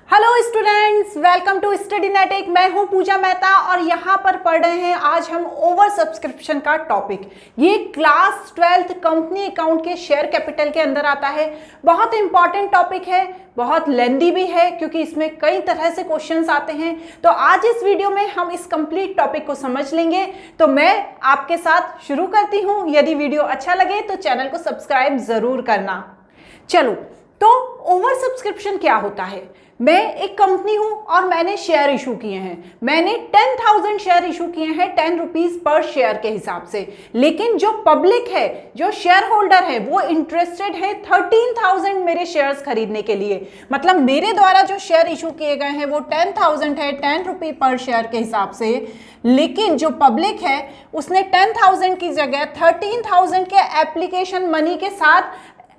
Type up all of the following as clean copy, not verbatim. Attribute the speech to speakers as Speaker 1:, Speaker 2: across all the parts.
Speaker 1: Hello students, welcome to Studynetic. मैं हूं पूजा मेहता और यहां पर पढ़ रहे हैं आज हम ओवर सब्सक्रिप्शन का टॉपिक। ये क्लास 12th कंपनी अकाउंट के शेयर कैपिटल के अंदर आता है। बहुत इंपॉर्टेंट टॉपिक है, बहुत लेंदी भी है क्योंकि इसमें कई तरह से क्वेश्चंस आते हैं। तो आज इस वीडियो में हम इस कंप्लीट टॉपिक को समझ लेंगे। तो मैं आपके साथ शुरू करती हूं। यदि वीडियो अच्छा लगे तो चैनल को सब्सक्राइब जरूर करना। चलो, तो ओवर सब्सक्रिप्शन क्या होता है? मैं एक कंपनी हूं और मैंने शेयर इशू किए हैं। मैंने 10,000 शेयर इशू किए हैं 10 रुपीज पर शेयर के हिसाब से। लेकिन जो पब्लिक है, जो शेयर होल्डर है, वो इंटरेस्टेड है 13,000 मेरे शेयर्स खरीदने के लिए। मतलब मेरे द्वारा जो शेयर इशू किए गए हैं वो 10,000 है 10 रुपये पर शेयर के हिसाब से। लेकिन जो पब्लिक है उसने 10,000 की जगह 13,000 के एप्लीकेशन मनी के साथ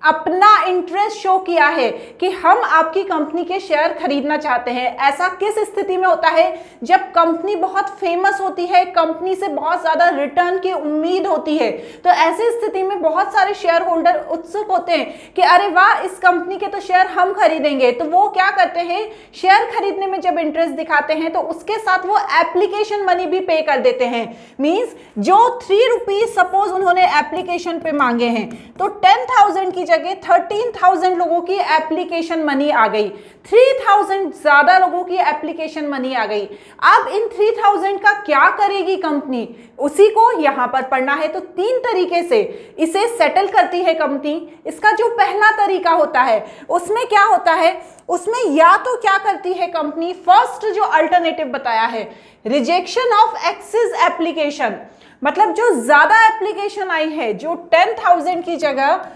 Speaker 1: अपना इंटरेस्ट शो किया है कि हम आपकी कंपनी के शेयर खरीदना चाहते हैं। ऐसा किस स्थिति में होता है? जब कंपनी बहुत फेमस होती है, कंपनी से बहुत ज्यादा रिटर्न की उम्मीद होती है। तो ऐसी स्थिति में बहुत सारे शेयर होल्डर उत्सुक होते हैं कि अरे वाह, इस कंपनी के तो शेयर हम खरीदेंगे। तो वो क्या करते हैं, शेयर खरीदने में जब इंटरेस्ट दिखाते हैं तो उसके साथ वो एप्लीकेशन मनी भी पे कर देते हैं। मीन्स जो 3 रुपीज सपोज उन्होंने एप्लीकेशन पे मांगे हैं, तो 10,000 की जगह 13,000 लोगों की एप्लीकेशन मनी आ गई। 3,000 ज्यादा लोगों की एप्लीकेशन मनी आ गई। अब इन 3,000 का क्या करेगी कंपनी, उसी को यहां पर पढ़ना है। तो 3 तरीके से इसे सेटल करती है कंपनी। इसका जो पहला तरीका होता है उसमें क्या होता है, उसमें या तो क्या करती है कंपनी, फर्स्ट जो अल्टरनेटिव बताया है, रिजेक्शन ऑफ एक्सेस एप्लीकेशन। मतलब जो ज्यादा एप्लीकेशन आई है, जो 10,000 की जगह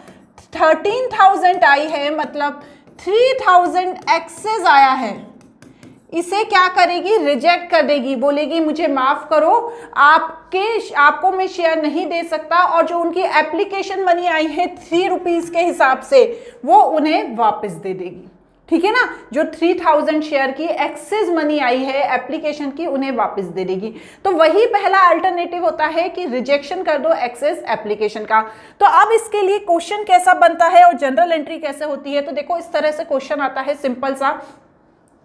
Speaker 1: 13,000 आई है, मतलब 3,000 एक्सेस आया है, इसे क्या करेगी, रिजेक्ट कर देगी। बोलेगी मुझे माफ करो, आपको मैं शेयर नहीं दे सकता। और जो उनकी एप्लीकेशन मनी आई है 3 रुपीज के हिसाब से, वो उन्हें वापस दे देगी। ठीक है ना? जो 3,000 शेयर की एक्सेस मनी आई है एप्लीकेशन की, उन्हें वापस दे देगी। तो वही पहला अल्टरनेटिव होता है कि रिजेक्शन कर दो एक्सेस एप्लीकेशन का। तो अब इसके लिए क्वेश्चन कैसा बनता है और जनरल एंट्री कैसे होती है? तो देखो, इस तरह से क्वेश्चन आता है सिंपल सा,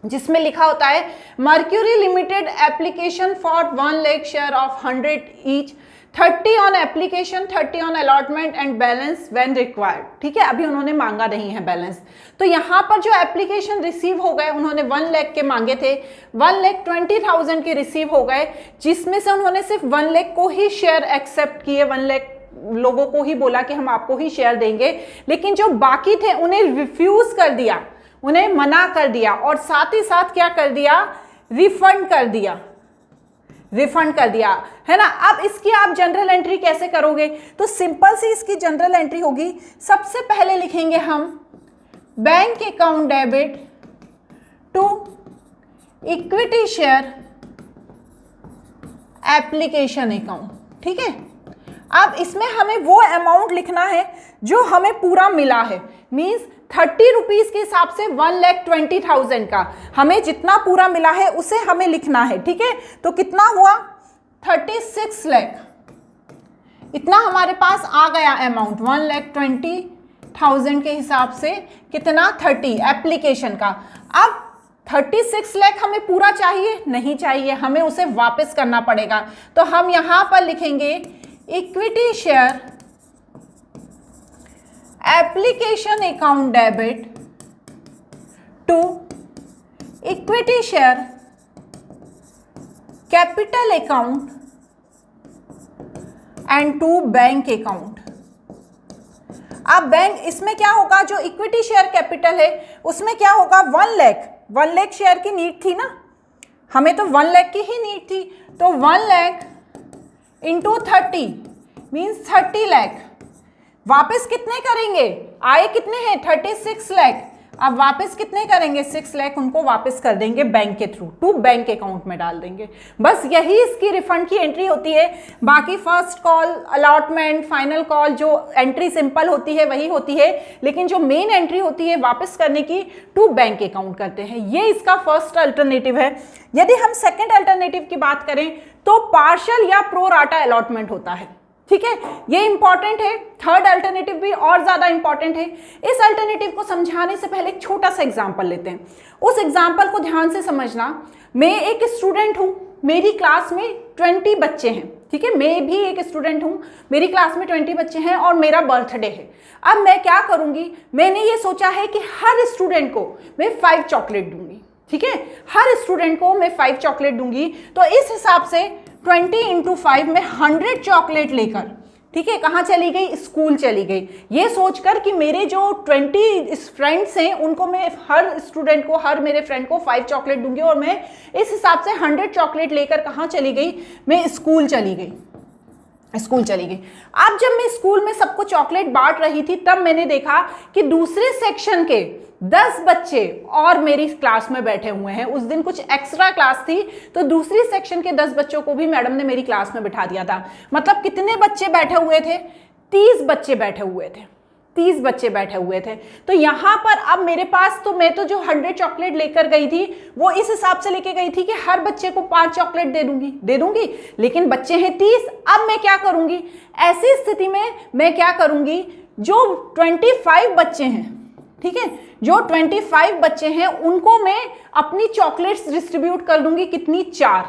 Speaker 1: जिसमें लिखा होता है mercury limited application for 1 lakh share of 100 each, 30 on application, 30 on allotment and balance when required. ठीक है, अभी उन्होंने मांगा नहीं है बैलेंस। तो यहां पर जो एप्लीकेशन रिसीव हो गए, उन्होंने 1 लाख के मांगे थे, 1,20,000 के रिसीव हो गए, जिसमें से उन्होंने सिर्फ 1 लाख को ही शेयर एक्सेप्ट किए, 1 लाख लोगों को ही बोला कि हम आपको ही शेयर देंगे। लेकिन जो बाकी थे उन्हें रिफ्यूज कर दिया, उन्हें मना कर दिया, और साथ ही साथ क्या कर दिया, रिफंड कर दिया, रिफंड कर दिया, है ना। अब इसकी आप जनरल एंट्री कैसे करोगे? तो सिंपल सी इसकी जनरल एंट्री होगी। सबसे पहले लिखेंगे हम bank account debit to equity share application account. ठीक है, अब इसमें हमें वो अमाउंट लिखना है जो हमें पूरा मिला है। मींस 30 रुपीज के हिसाब से 1,20,000 का हमें जितना पूरा मिला है उसे हमें लिखना है। ठीक है, तो कितना हुआ, 36 लाख। इतना हमारे पास आ गया अमाउंट 1,20,000 के हिसाब से, कितना, 30 एप्लीकेशन का। अब 36 लाख हमें पूरा चाहिए, नहीं चाहिए, हमें उसे वापस करना पड़ेगा। तो हम यहां पर लिखेंगे equity share application account debit to equity share capital account and to bank account. अब बैंक, इसमें क्या होगा, जो इक्विटी शेयर कैपिटल है उसमें क्या होगा, 1 लाख शेयर की नीड थी ना, हमें तो 1 लाख की ही नीड थी। तो 1 लाख इंटू 30 मीन्स 30 लाख। वापस कितने करेंगे, आए कितने हैं, 36 लाख। अब वापस कितने करेंगे, 6 लाख उनको वापस कर देंगे बैंक के थ्रू, टू बैंक अकाउंट में डाल देंगे। बस यही इसकी रिफंड की एंट्री होती है। बाकी first call, allotment, final call, जो एंट्री सिंपल होती है वही होती है। लेकिन जो मेन एंट्री होती है वापस करने की, टू बैंक अकाउंट करते हैं। ये इसका फर्स्ट अल्टरनेटिव है। यदि हम सेकेंड अल्टरनेटिव की बात करें तो पार्शियल या प्रो राटा अलॉटमेंट होता है। ठीक है, ये इंपॉर्टेंट है। थर्ड अल्टरनेटिव भी और ज्यादा इंपॉर्टेंट है। इस अल्टरनेटिव को समझाने से पहले एक छोटा सा एग्जांपल लेते हैं। उस एग्जांपल को ध्यान से समझना। मैं एक स्टूडेंट हूं, मेरी क्लास में 20 बच्चे हैं, ठीक है, मैं भी एक स्टूडेंट हूं, मेरी क्लास में 20 बच्चे हैं और मेरा बर्थडे है। अब मैं क्या करूंगी, मैंने ये सोचा है कि हर स्टूडेंट को मैं 5 चॉकलेट दूंगी, ठीक है, हर स्टूडेंट को मैं 5 चॉकलेट दूंगी। तो इस हिसाब से 20 × 5 में 100 चॉकलेट लेकर, ठीक है, कहाँ चली गई, स्कूल चली गई। ये सोचकर कि मेरे जो 20 फ्रेंड्स हैं उनको मैं हर स्टूडेंट को, हर मेरे फ्रेंड को 5 चॉकलेट दूंगी और मैं इस हिसाब से 100 चॉकलेट लेकर कहाँ चली गई, मैं स्कूल चली गई। अब जब मैं स्कूल में सबको चॉकलेट बांट रही थी तब मैंने देखा कि दूसरे सेक्शन के 10 बच्चे और मेरी क्लास में बैठे हुए हैं। उस दिन कुछ एक्स्ट्रा क्लास थी तो दूसरी सेक्शन के 10 बच्चों को भी मैडम ने मेरी क्लास में बिठा दिया था। मतलब कितने बच्चे बैठे हुए थे, 30 बच्चे बैठे हुए थे, 30 बच्चे बैठे हुए थे। तो यहां पर अब मेरे पास तो मैं तो जो 100 चॉकलेट लेकर गई थी वो इस हिसाब से लेके गई थी कि हर बच्चे को 5 चॉकलेट दे दूंगी, लेकिन बच्चे हैं 30। अब मैं क्या करूंगी, ऐसी स्थिति में मैं क्या करूंगी, जो 25 बच्चे हैं, ठीक है, जो 25 बच्चे हैं उनको मैं अपनी चॉकलेट्स डिस्ट्रीब्यूट कर दूंगी, कितनी, 4।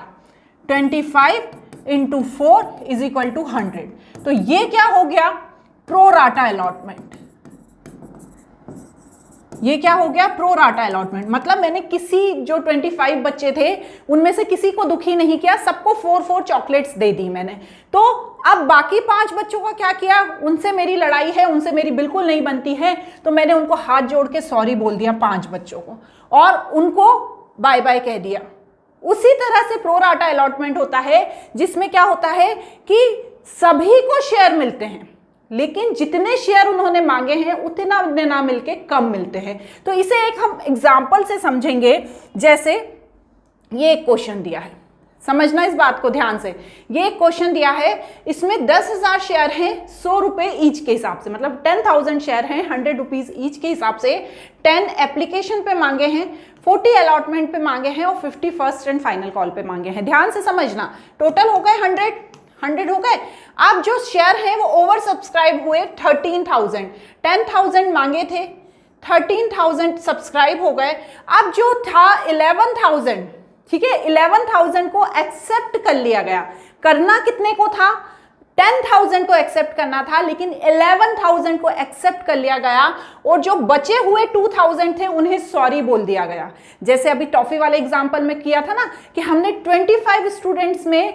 Speaker 1: 25 × 4 = 100। तो ये क्या हो गया, प्रो राटा अलॉटमेंट। ये क्या हो गया, प्रो राटा अलॉटमेंट। मतलब मैंने किसी जो 25 बच्चे थे उनमें से किसी को दुखी नहीं किया, सबको 4 चॉकलेट्स दे दी मैंने। तो अब बाकी 5 बच्चों का क्या किया, उनसे मेरी लड़ाई है, उनसे मेरी बिल्कुल नहीं बनती है, तो मैंने उनको हाथ जोड़ के सॉरी बोल दिया 5 बच्चों को और उनको बाय बाय कह दिया। उसी तरह से प्रो राटा अलॉटमेंट होता है जिसमें क्या होता है कि सभी को शेयर मिलते हैं, लेकिन जितने शेयर उन्होंने मांगे हैं उतना ना मिलके कम मिलते हैं। तो इसे एक हम एग्जाम्पल से समझेंगे। जैसे ये एक क्वेश्चन दिया है, समझना इस बात को ध्यान से। ये एक क्वेश्चन दिया है, इसमें 10,000 शेयर हैं 100 रुपए ईच के हिसाब से, मतलब 10,000 शेयर हैं 100 रुपीज ईच के हिसाब से। 10 एप्लीकेशन पे मांगे हैं, 40 अलॉटमेंट पे मांगे हैं और 50 फर्स्ट एंड फाइनल कॉल पे मांगे हैं। ध्यान से समझना, टोटल हो गए 100 हो गए। अब जो शेयर हैं वो ओवर सब्सक्राइब हुए 13,000। 10,000 मांगे थे, 13,000 सब्सक्राइब हो गए। अब जो था 11,000, ठीक है, 11,000 को एक्सेप्ट कर लिया गया। करना कितने को था, 10,000 को एक्सेप्ट करना था, लेकिन 11,000 को एक्सेप्ट कर लिया गया और जो बचे हुए 2,000 थे उन्हें सॉरी बोल दिया गया। जैसे अभी टॉफी वाले एग्जांपल में किया था ना कि हमने 25 स्टूडेंट्स में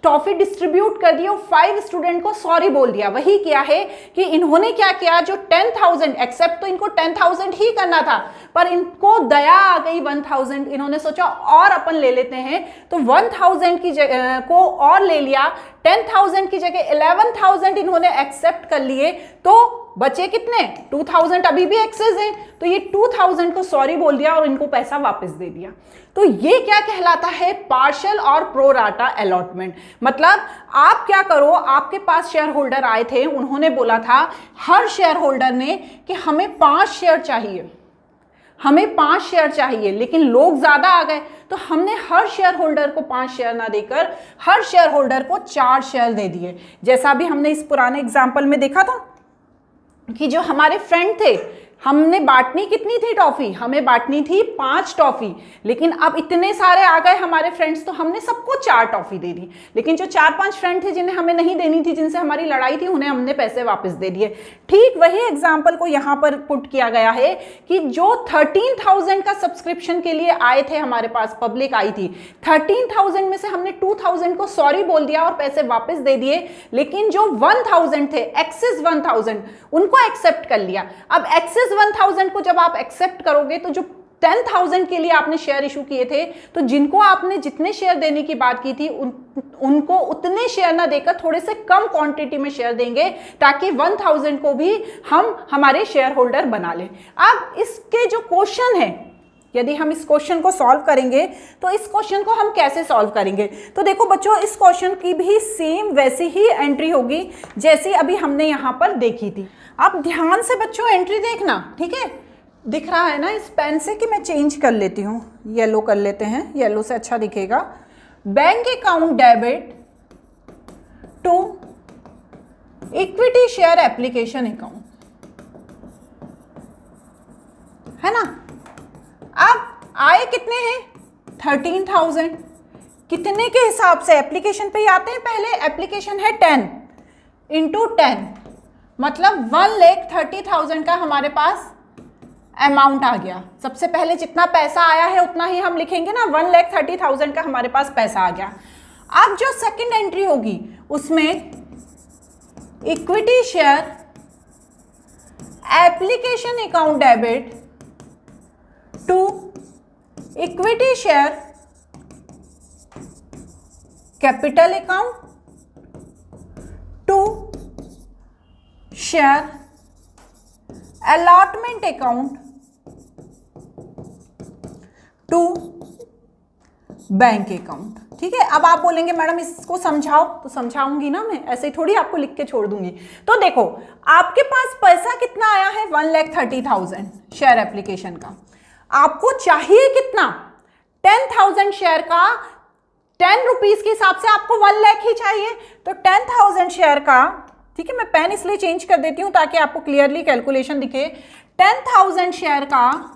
Speaker 1: टॉफी डिस्ट्रीब्यूट कर दी और 5 स्टूडेंट को सॉरी बोल दिया। वही किया है कि इन्होंने क्या किया, जो 10,000 एक्सेप्ट तो इनको 10,000 ही करना था, पर इनको दया आ गई 1,000। इन्होंने सोचा और अपन ले लेते हैं, तो 1,000 की जगह को और ले लिया। 10,000 की जगह 11,000 इन्होंने एक्सेप्ट कर लिए, तो बचे कितने, 2,000 अभी भी एक्सेस है, तो ये 2,000 को सॉरी बोल दिया और इनको पैसा वापस दे दिया। तो ये क्या कहलाता है, पार्शियल और प्रो राटा अलॉटमेंट। मतलब आप क्या करो, आपके पास शेयर होल्डर आए थे, उन्होंने बोला था हर शेयर होल्डर ने कि हमें 5 शेयर चाहिए, हमें 5 शेयर चाहिए, लेकिन लोग ज्यादा आ गए तो हमने हर शेयर होल्डर को 5 शेयर ना देकर हर शेयर होल्डर को 4 शेयर दे दिए। जैसा भी हमने इस पुराने एग्जाम्पल में देखा था कि जो हमारे फ्रेंड थे, हमने बांटनी कितनी थी टॉफी, हमें बांटनी थी 5 टॉफी, लेकिन अब इतने सारे आ गए हमारे फ्रेंड्स तो हमने सबको 4 टॉफी दे दी। लेकिन जो 4-5 फ्रेंड थे जिन्हें हमें नहीं देनी थी, जिनसे हमारी लड़ाई थी, उन्हें हमने पैसे वापस दे दिए। ठीक वही एग्जाम्पल को यहाँ पर पुट किया गया है कि जो 13,000 का सब्सक्रिप्शन के लिए आए थे, हमारे पास पब्लिक आई थी, 13,000 में से हमने 2,000 को सॉरी बोल दिया और पैसे वापस दे दिए, लेकिन जो 1,000 थे, एक्सेस 1,000, उनको एक्सेप्ट कर लिया। अब एक्सेस 1,000 को जब आप एक्सेप्ट करोगे तो जो 10,000 के लिए आपने शेयर इशू किए थे, तो जिनको आपने जितने शेयर देने की बात की थी उनको उतने शेयर ना देकर थोड़े से कम क्वांटिटी में शेयर देंगे, ताकि 1,000 को भी हम हमारे शेयर होल्डर बना लें। अब इसके जो क्वेश्चन है, यदि हम इस क्वेश्चन को सॉल्व करेंगे तो इस क्वेश्चन को हम कैसे सॉल्व करेंगे, तो देखो बच्चों, इस क्वेश्चन की भी सेम वैसी ही एंट्री होगी जैसी अभी हमने यहाँ पर देखी थी। अब ध्यान से बच्चों एंट्री देखना, ठीक है, दिख रहा है ना इस पेन से, कि मैं चेंज कर लेती हूँ, येलो कर लेते हैं, येलो से अच्छा दिखेगा। Bank account debit to equity share application account, है ना। अब आए कितने हैं 13,000, कितने के हिसाब से एप्लीकेशन पे ही आते हैं, पहले एप्लीकेशन है 10 इंटू 10 मतलब 1,30,000 का हमारे पास अमाउंट आ गया। सबसे पहले जितना पैसा आया है उतना ही हम लिखेंगे ना, 1,30,000 का हमारे पास पैसा आ गया। अब जो सेकंड एंट्री होगी उसमें equity share application account debit to equity share capital account to share allotment account to bank account. ठीक है, अब आप बोलेंगे मैडम इसको समझाओ, तो समझाऊंगी ना मैं, ऐसे ही थोड़ी आपको लिख के छोड़ दूंगी। तो देखो आपके पास पैसा कितना आया है 1,30,000 शेयर एप्लीकेशन का, आपको चाहिए कितना 10,000 शेयर का, 10 रुपीज के हिसाब से आपको 1 लाख ही चाहिए। तो 10,000 शेयर का, ठीक है मैं पेन इसलिए चेंज कर देती हूं ताकि आपको क्लियरली कैलकुलेशन दिखे। 10,000 शेयर का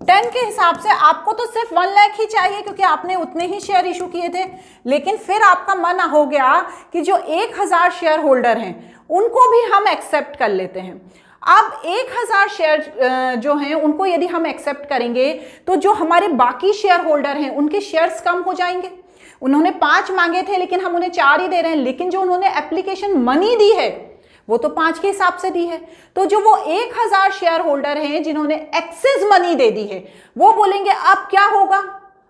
Speaker 1: 10 के हिसाब से आपको तो सिर्फ 1 लाख ही चाहिए क्योंकि आपने उतने ही शेयर इशू किए थे। लेकिन फिर आपका मन हो गया कि जो 1,000 शेयर होल्डर हैं उनको भी हम एक्सेप्ट कर लेते हैं। अब 1,000 शेयर जो हैं उनको यदि हम एक्सेप्ट करेंगे तो जो हमारे बाकी शेयर होल्डर हैं उनके शेयर्स कम हो जाएंगे। उन्होंने 5 मांगे थे लेकिन हम उन्हें 4 ही दे रहे हैं, लेकिन जो उन्होंने एप्लीकेशन मनी दी है वो तो 5 के हिसाब से दी है। तो जो वो 1,000 शेयर होल्डर हैं जिन्होंने एक्सेस मनी दे दी है वो बोलेंगे अब क्या होगा,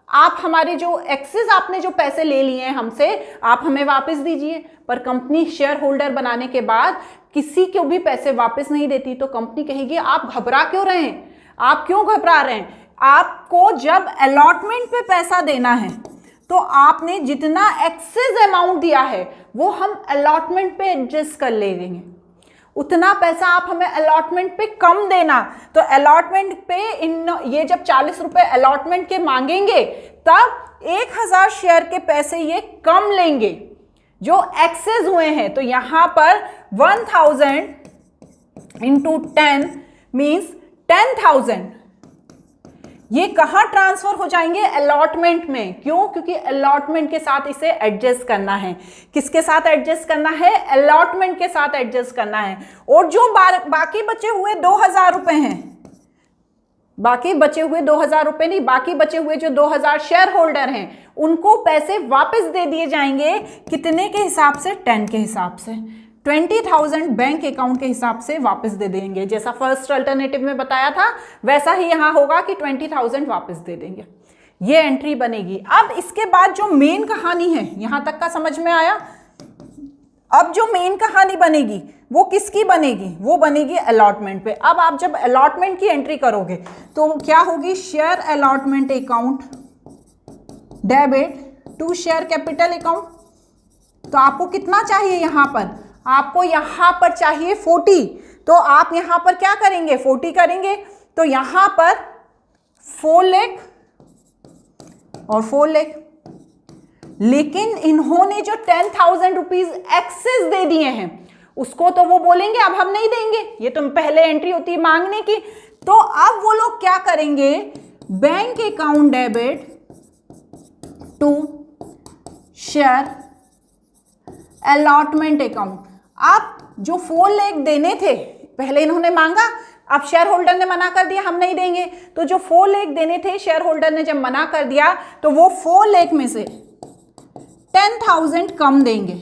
Speaker 1: आप हमारे जो एक्सेस आपने जो पैसे ले लिए हैं हमसे आप हमें वापस दीजिए। पर कंपनी शेयर होल्डर बनाने के बाद किसी को भी पैसे वापस नहीं देती। तो कंपनी कहेगी आप घबरा क्यों रहे हैं, आप क्यों घबरा रहे हैं, आपको जब अलॉटमेंट पे पैसा देना है तो आपने जितना एक्सेस अमाउंट दिया है वो हम अलॉटमेंट पे एडजस्ट कर लेंगे, उतना पैसा आप हमें अलॉटमेंट पे कम देना। तो अलॉटमेंट पे ये जब 40 रुपए अलॉटमेंट के मांगेंगे तब 1,000 शेयर के पैसे ये कम लेंगे जो एक्सेस हुए हैं। तो यहां पर 1,000 इंटू 10 मीन्स 10,000 ये कहां ट्रांसफर हो जाएंगे, अलॉटमेंट में। क्यों, क्योंकि अलॉटमेंट के साथ इसे एडजस्ट करना है। किसके साथ एडजस्ट करना है, अलॉटमेंट के साथ एडजस्ट करना है। और जो बाकी बचे हुए 2,000 रुपए हैं, बाकी बचे हुए 2,000 रुपए नहीं, बाकी बचे हुए जो 2,000 शेयर होल्डर हैं उनको पैसे वापस दे दिए जाएंगे। कितने के हिसाब से, 10 के हिसाब से। 20,000 बैंक अकाउंट के हिसाब से वापस दे देंगे। जैसा फर्स्ट अल्टरनेटिव में बताया था वैसा ही यहां होगा कि 20,000 वापस दे देंगे। ये एंट्री बनेगी। अब इसके बाद जो मेन कहानी है, यहां तक का समझ में आया। अब जो मेन कहानी बनेगी वो किसकी बनेगी, वो बनेगी अलॉटमेंट पे। अब आप जब अलॉटमेंट की एंट्री करोगे तो क्या होगी, share allotment account debit to share capital account. तो आपको कितना चाहिए यहां पर, आपको यहां पर चाहिए 40। तो आप यहां पर क्या करेंगे, 40 करेंगे। तो यहां पर 4 लाख और 4 लाख। लेकिन इन्होंने जो 10,000 रुपीज एक्सेस दे दिए हैं उसको तो वो बोलेंगे अब हम नहीं देंगे, ये तो पहले एंट्री होती है मांगने की। तो अब वो लोग क्या करेंगे, bank account debit to share allotment account. आप जो 4 लाख देने थे पहले इन्होंने मांगा, अब शेयर होल्डर ने मना कर दिया हम नहीं देंगे। तो जो 4 लाख देने थे शेयर होल्डर ने जब मना कर दिया तो वो 4 लाख में से 10,000 कम देंगे।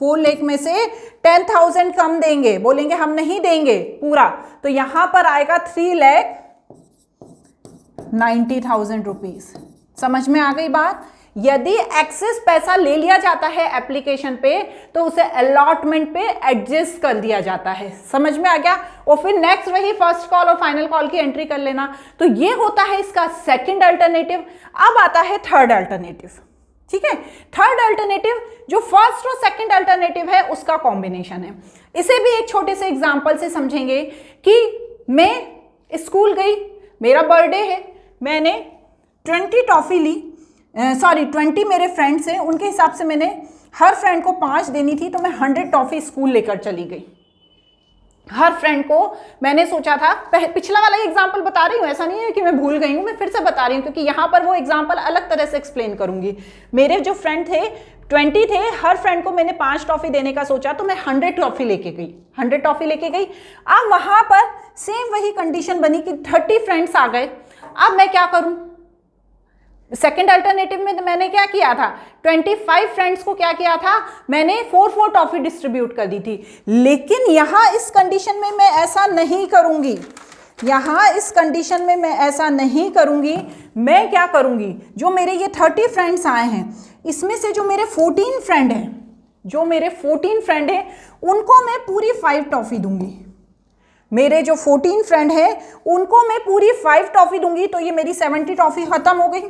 Speaker 1: 4 लाख में से 10,000 कम देंगे, बोलेंगे हम नहीं देंगे पूरा। तो यहां पर आएगा 3,90,000 रुपीज। समझ में आ गई बात। यदि एक्सेस पैसा ले लिया जाता है एप्लीकेशन पे तो उसे अलॉटमेंट पे एडजस्ट कर दिया जाता है। समझ में आ गया। और फिर नेक्स्ट वही फर्स्ट कॉल और फाइनल कॉल की एंट्री कर लेना। तो ये होता है इसका सेकंड अल्टरनेटिव। अब आता है थर्ड अल्टरनेटिव। ठीक है, थर्ड अल्टरनेटिव जो फर्स्ट और सेकंड अल्टरनेटिव है उसका कॉम्बिनेशन है। इसे भी एक छोटे से एग्जांपल से समझेंगे कि मैं स्कूल गई, मेरा बर्थडे है, मैंने 20 टॉफी ली, 20 मेरे फ्रेंड्स हैं उनके हिसाब से मैंने हर फ्रेंड को 5 देनी थी, तो मैं 100 टॉफी स्कूल लेकर चली गई। हर फ्रेंड को मैंने सोचा था, पिछला वाला एग्जाम्पल बता रही हूँ, ऐसा नहीं है कि मैं भूल गई हूँ, मैं फिर से बता रही हूँ क्योंकि यहाँ पर वो एग्जाम्पल अलग तरह से एक्सप्लेन करूंगी। मेरे जो फ्रेंड थे 20 थे, हर फ्रेंड को मैंने 5 टॉफी देने का सोचा, तो मैं 100 टॉफी लेके गई, 100 टॉफी लेके गई। अब वहां पर सेम वही कंडीशन बनी कि 30 फ्रेंड्स आ गए। अब मैं क्या करूं? सेकेंड अल्टरनेटिव में मैंने क्या किया था, 25 फ्रेंड्स को क्या किया था, मैंने 4 टॉफी डिस्ट्रीब्यूट कर दी थी। लेकिन यहां इस कंडीशन में मैं ऐसा नहीं करूंगी, यहां इस कंडीशन में मैं ऐसा नहीं करूंगी। मैं क्या करूंगी, जो मेरे ये 30 फ्रेंड्स आए हैं, इसमें से जो मेरे 14 फ्रेंड हैं, जो मेरे 14 फ्रेंड हैं, उनको मैं पूरी 5 टॉफी दूंगी। मेरे जो 14 फ्रेंड हैं उनको मैं पूरी 5 टॉफी दूंगी, तो ये मेरी 70 टॉफी खत्म हो गई।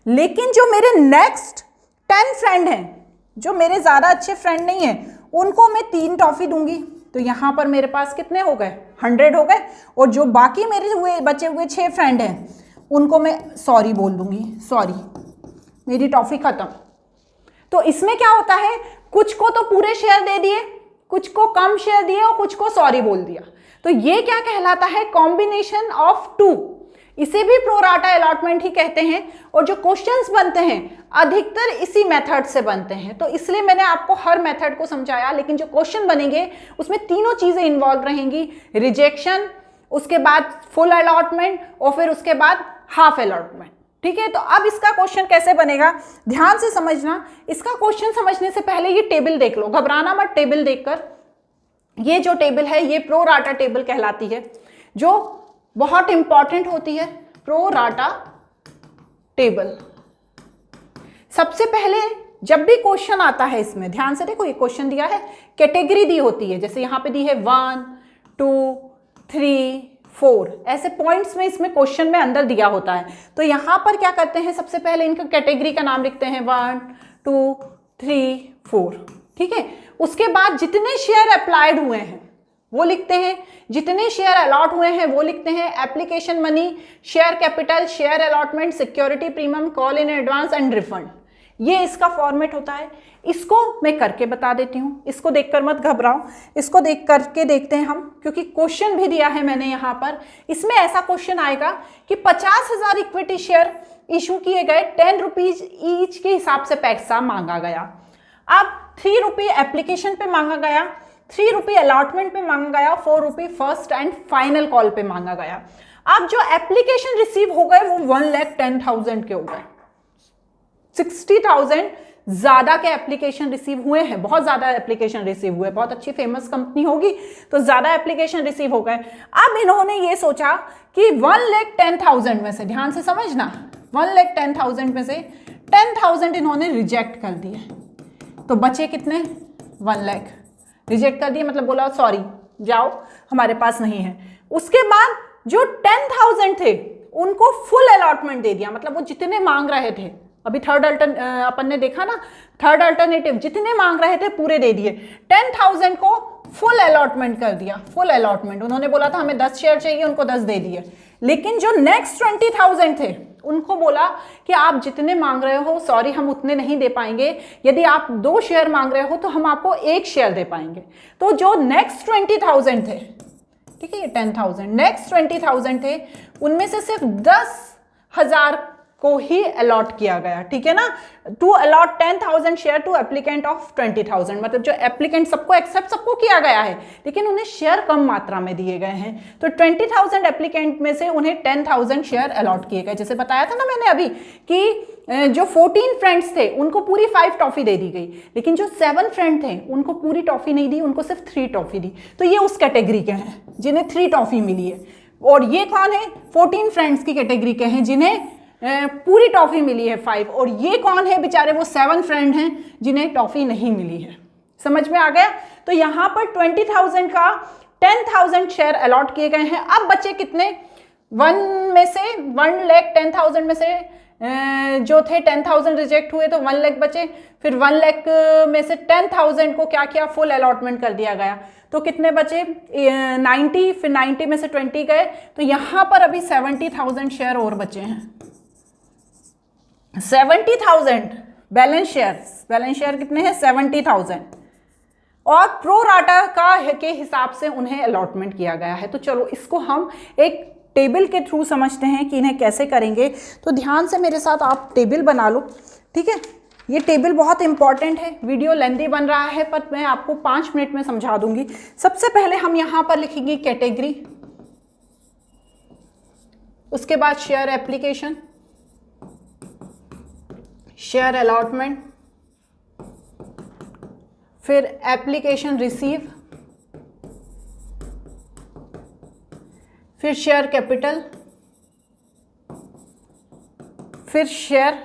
Speaker 1: लेकिन जो मेरे नेक्स्ट 10 फ्रेंड हैं, जो मेरे ज़्यादा अच्छे फ्रेंड नहीं हैं, उनको मैं 3 टॉफी दूंगी, तो यहाँ पर मेरे पास कितने हो गए, 100 हो गए। और जो बाकी मेरे बचे हुए 6 फ्रेंड हैं, उनको मैं सॉरी बोल दूंगी, सॉरी, मेरी टॉफी खत्म। तो इसमें क्या होता है, कुछ को तो पूरे शेयर दे दिए, कुछ को कम शेयर दिए और कुछ को सॉरी बोल दिया। तो ये क्या कहलाता है, कॉम्बिनेशन ऑफ 2। इसे भी प्रोराटा अलॉटमेंट ही कहते हैं। और जो क्वेश्चंस बनते हैं अधिकतर इसी मेथड से बनते हैं, तो इसलिए मैंने आपको हर मेथड को समझाया। लेकिन जो क्वेश्चन बनेंगे उसमें तीनों चीजें इन्वॉल्व रहेंगी, रिजेक्शन, उसके बाद फुल अलॉटमेंट और फिर उसके बाद हाफ अलॉटमेंट। ठीक है, तो अब इसका क्वेश्चन कैसे बनेगा, ध्यान से समझना। इसका क्वेश्चन समझने से पहले ये टेबल देख लो, घबराना मत टेबल देखकर। ये जो टेबल है ये प्रोराटा टेबल कहलाती है, जो बहुत इंपॉर्टेंट होती है, प्रोराटा टेबल। सबसे पहले जब भी क्वेश्चन आता है इसमें ध्यान से देखो, ये क्वेश्चन दिया है, कैटेगरी दी होती है, जैसे यहां पे दी है 1 2 3 4, ऐसे पॉइंट्स में इसमें क्वेश्चन में अंदर दिया होता है। तो यहां पर क्या करते हैं, सबसे पहले इनका कैटेगरी का नाम लिखते हैं 1 2 3 4। ठीक है, उसके बाद जितने शेयर अप्लाइड हुए हैं वो लिखते हैं, जितने शेयर अलॉट हुए हैं वो लिखते हैं, application money, share capital, share allotment, security premium, call in advance and refund. ये इसका फॉर्मेट होता है। इसको मैं करके बता देती हूँ, इसको देखकर मत घबराओ, इसको देख करके देखते हैं हम, क्योंकि क्वेश्चन भी दिया है मैंने यहाँ पर। इसमें ऐसा क्वेश्चन आएगा कि 50,000 इक्विटी शेयर इशू किए गए, 10 रुपीज ईच के हिसाब से पैसा मांगा गया। अब 3 रुपये एप्लीकेशन पे मांगा गया, 3 रुपये अलॉटमेंट पे मांगा गया, 4 रुपये फर्स्ट एंड फाइनल कॉल पे मांगा गया। अब जो एप्लीकेशन रिसीव हो गए वो 1,10,000 के हो गए। 60,000 ज्यादा के एप्लीकेशन रिसीव हुए हैं, बहुत ज्यादा एप्लीकेशन रिसीव हुए, बहुत अच्छी फेमस कंपनी होगी तो ज्यादा एप्लीकेशन रिसीव हो गए। अब इन्होंने ये सोचा कि 1,10,000 में से, ध्यान से समझना, 1,10,000 में से 10,000 इन्होंने रिजेक्ट कर दिए, तो बचे कितने, 1 लाख रिजेक्ट कर दिए, मतलब बोला सॉरी जाओ हमारे पास नहीं है। उसके बाद जो 10,000 थे उनको फुल अलॉटमेंट दे दिया, मतलब वो जितने मांग रहे थे, अभी अपन ने देखा ना थर्ड अल्टरनेटिव, जितने मांग रहे थे पूरे दे दिए। 10,000 को फुल अलॉटमेंट कर दिया, फुल अलॉटमेंट। उन्होंने बोला था हमें 10 शेयर चाहिए, उनको 10 दे दिए। लेकिन जो नेक्स्ट 20,000 थे उनको बोला कि आप जितने मांग रहे हो सॉरी हम उतने नहीं दे पाएंगे, यदि आप 2 शेयर मांग रहे हो तो हम आपको 1 शेयर दे पाएंगे। तो जो नेक्स्ट 20,000 थे, ठीक है, ये 10,000, नेक्स्ट 20,000 थे, उनमें से सिर्फ 10,000 को ही अलॉट किया गया। ठीक है ना, to allot 10,000 share to applicant of 20,000, मतलब जो एप्लीकेंट सबको एक्सेप्ट सबको किया गया है, लेकिन उन्हें शेयर कम मात्रा में दिए गए हैं। तो 20,000 एप्लीकेंट में से उन्हें 10,000 शेयर अलॉट किए गए। जैसे बताया था ना मैंने अभी कि जो 14 फ्रेंड्स थे उनको पूरी 5 टॉफी दे दी गई, लेकिन जो 7 फ्रेंड थे उनको पूरी टॉफी नहीं दी, उनको सिर्फ 3 टॉफी दी। तो ये उस कैटेगरी के हैं जिन्हें 3 टॉफी मिली है। और ये कौन है, 14 फ्रेंड्स की कैटेगरी के हैं जिन्हें पूरी टॉफी मिली है 5। और ये कौन है, बेचारे वो 7 फ्रेंड हैं जिन्हें टॉफी नहीं मिली है। समझ में आ गया। तो यहां पर 20,000 का 10,000 शेयर अलॉट किए गए हैं। अब बचे कितने, 1,10,000 में से जो थे 10,000 रिजेक्ट हुए तो 1 लाख बचे। फिर 1 लाख में से 10,000 को क्या किया, फुल अलॉटमेंट कर दिया गया। तो कितने बचे, 90, फिर 90 में से 20 गए, तो यहां पर अभी 70,000 शेयर और बचे हैं। 70,000 बैलेंस शेयर कितने हैं 70,000 और प्रो राटा के हिसाब से उन्हें अलॉटमेंट किया गया है। तो चलो इसको हम एक टेबल के थ्रू समझते हैं कि इन्हें कैसे करेंगे। तो ध्यान से मेरे साथ आप टेबल बना लो, ठीक है। ये टेबल बहुत इंपॉर्टेंट है, वीडियो लेंथी बन रहा है पर मैं आपको 5 मिनट में समझा दूंगी। सबसे पहले हम यहाँ पर लिखेंगे कैटेगरी, उसके बाद शेयर एप्लीकेशन, शेयर अलॉटमेंट, फिर एप्लीकेशन रिसीव, फिर शेयर कैपिटल, फिर शेयर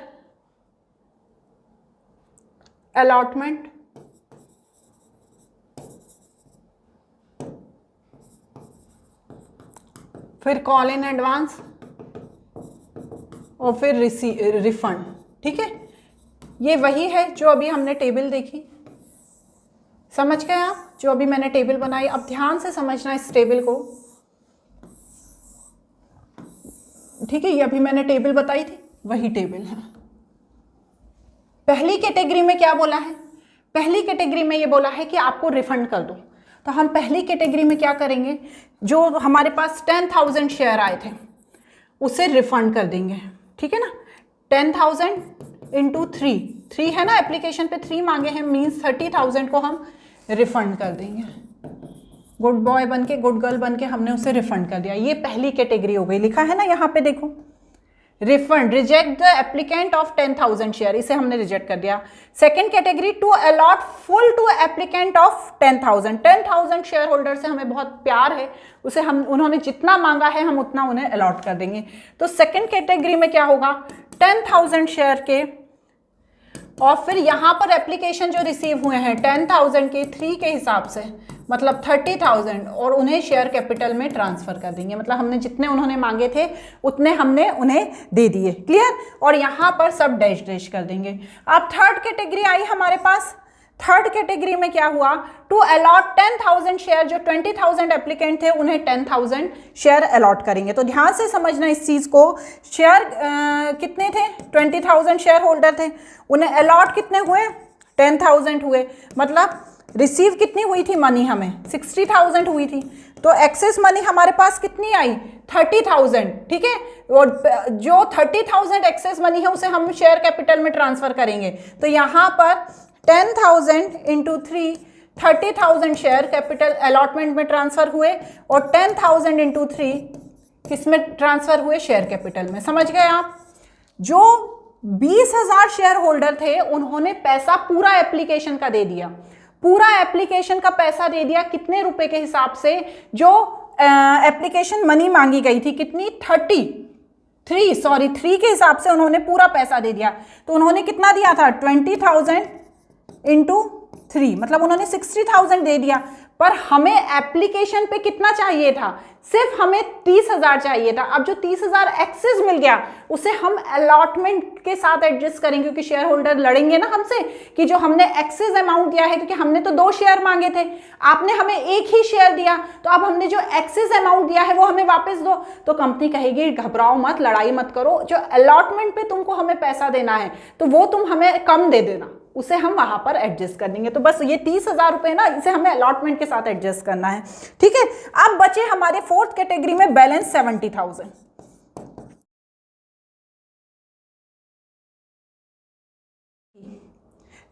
Speaker 1: अलॉटमेंट, फिर कॉल इन एडवांस और फिर रिफंड, ठीक है। ये वही है जो अभी हमने टेबल देखी, समझ गए आप, जो अभी मैंने टेबल बनाई। अब ध्यान से समझना इस टेबल को, ठीक है। ये अभी मैंने टेबल बताई थी, वही टेबल है। पहली कैटेगरी में क्या बोला है, पहली कैटेगरी में ये बोला है कि आपको रिफंड कर दो। तो हम पहली कैटेगरी में क्या करेंगे, जो हमारे पास 10,000 शेयर आए थे उसे रिफंड कर देंगे, ठीक है ना। 10,000 इंटू 3 है ना, एप्लीकेशन पे 3 मांगे हैं, मीन्स 30,000 को हम रिफंड कर देंगे। गुड बॉय बन के, गुड गर्ल बन के हमने उसे रिफंड कर दिया। ये पहली कैटेगरी हो गई, लिखा है ना यहाँ पे देखो, refund, reject the applicant of 10,000 share, इसे हमने रिजेक्ट कर दिया। Second category, to allot full to applicant of 10,000 share holder से हमें बहुत प्यार है, उसे हम, उन्होंने जितना मांगा है हम उतना उन्हें अलॉट कर देंगे। तो सेकंड कैटेगरी में क्या होगा, 10,000 शेयर के, और फिर यहाँ पर एप्लीकेशन जो रिसीव हुए हैं 10,000 के 3 के हिसाब से, मतलब 30,000, और उन्हें शेयर कैपिटल में ट्रांसफर कर देंगे। मतलब हमने जितने उन्होंने मांगे थे उतने हमने उन्हें दे दिए, क्लियर। और यहाँ पर सब डैश डैश कर देंगे। अब थर्ड कैटेगरी आई हमारे पास। थर्ड कैटेगरी में क्या हुआ, टू अलॉट 10,000 शेयर, जो 20,000 एप्लीकेंट थे उन्हें 10,000 शेयर अलॉट करेंगे। तो ध्यान से समझना इस चीज़ को, शेयर कितने थे, 20,000 शेयर होल्डर थे, उन्हें अलॉट कितने हुए, 10,000 हुए। मतलब रिसीव कितनी हुई थी मनी, हमें 60,000 हुई थी। तो एक्सेस मनी हमारे पास कितनी आई, 30,000, ठीक है। और जो 30,000 एक्सेस मनी है उसे हम शेयर कैपिटल में ट्रांसफर करेंगे। तो यहाँ पर 10,000 इंटू 3, 30,000 शेयर कैपिटल अलॉटमेंट में ट्रांसफर हुए, और 10,000 इंटू 3 किस में ट्रांसफर हुए, शेयर कैपिटल में। समझ गए आप। जो 20,000 शेयर होल्डर थे उन्होंने पैसा पूरा एप्लीकेशन का दे दिया, पूरा एप्लीकेशन का पैसा दे दिया। कितने रुपए के हिसाब से, जो एप्लीकेशन मनी मांगी गई थी कितनी, 3 के हिसाब से उन्होंने पूरा पैसा दे दिया। तो उन्होंने कितना दिया था, 20,000 इंटू 3, मतलब उन्होंने 60,000 दे दिया। पर हमें एप्लीकेशन पे कितना चाहिए था, सिर्फ हमें 30,000 चाहिए था। अब जो 30,000 एक्सेस मिल गया उसे हम अलॉटमेंट के साथ एडजस्ट करेंगे, क्योंकि शेयर होल्डर लड़ेंगे ना हमसे कि जो हमने एक्सेस अमाउंट दिया है, क्योंकि हमने तो 2 शेयर मांगे थे, आपने हमें 1 ही शेयर दिया, तो अब हमने जो एक्सेस अमाउंट दिया है वो हमें वापस दो। तो कंपनी कहेगी घबराओ मत, लड़ाई मत करो, जो अलॉटमेंट पे तुमको हमें पैसा देना है तो वो तुम हमें कम दे देना, उसे हम वहां पर एडजस्ट कर देंगे। तो बस ये 30,000 रुपए ना, इसे हमें अलॉटमेंट के साथ एडजस्ट करना है, ठीक है। अब बचे हमारे फोर्थ कैटेगरी में बैलेंस 70,000।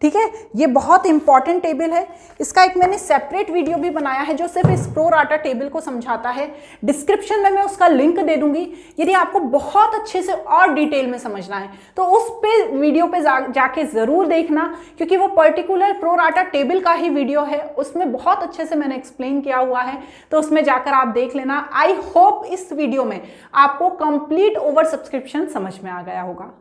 Speaker 1: ठीक है, ये बहुत इंपॉर्टेंट टेबल है। इसका एक मैंने सेपरेट वीडियो भी बनाया है जो सिर्फ इस प्रो राटा टेबल को समझाता है। डिस्क्रिप्शन में मैं उसका लिंक दे दूंगी, यदि आपको बहुत अच्छे से और डिटेल में समझना है तो उस पे वीडियो पे जाके ज़रूर देखना, क्योंकि वो पर्टिकुलर प्रो राटा टेबल का ही वीडियो है, उसमें बहुत अच्छे से मैंने एक्सप्लेन किया हुआ है, तो उसमें जाकर आप देख लेना। आई होप इस वीडियो में आपको कंप्लीट ओवर सब्सक्रिप्शन समझ में आ गया होगा।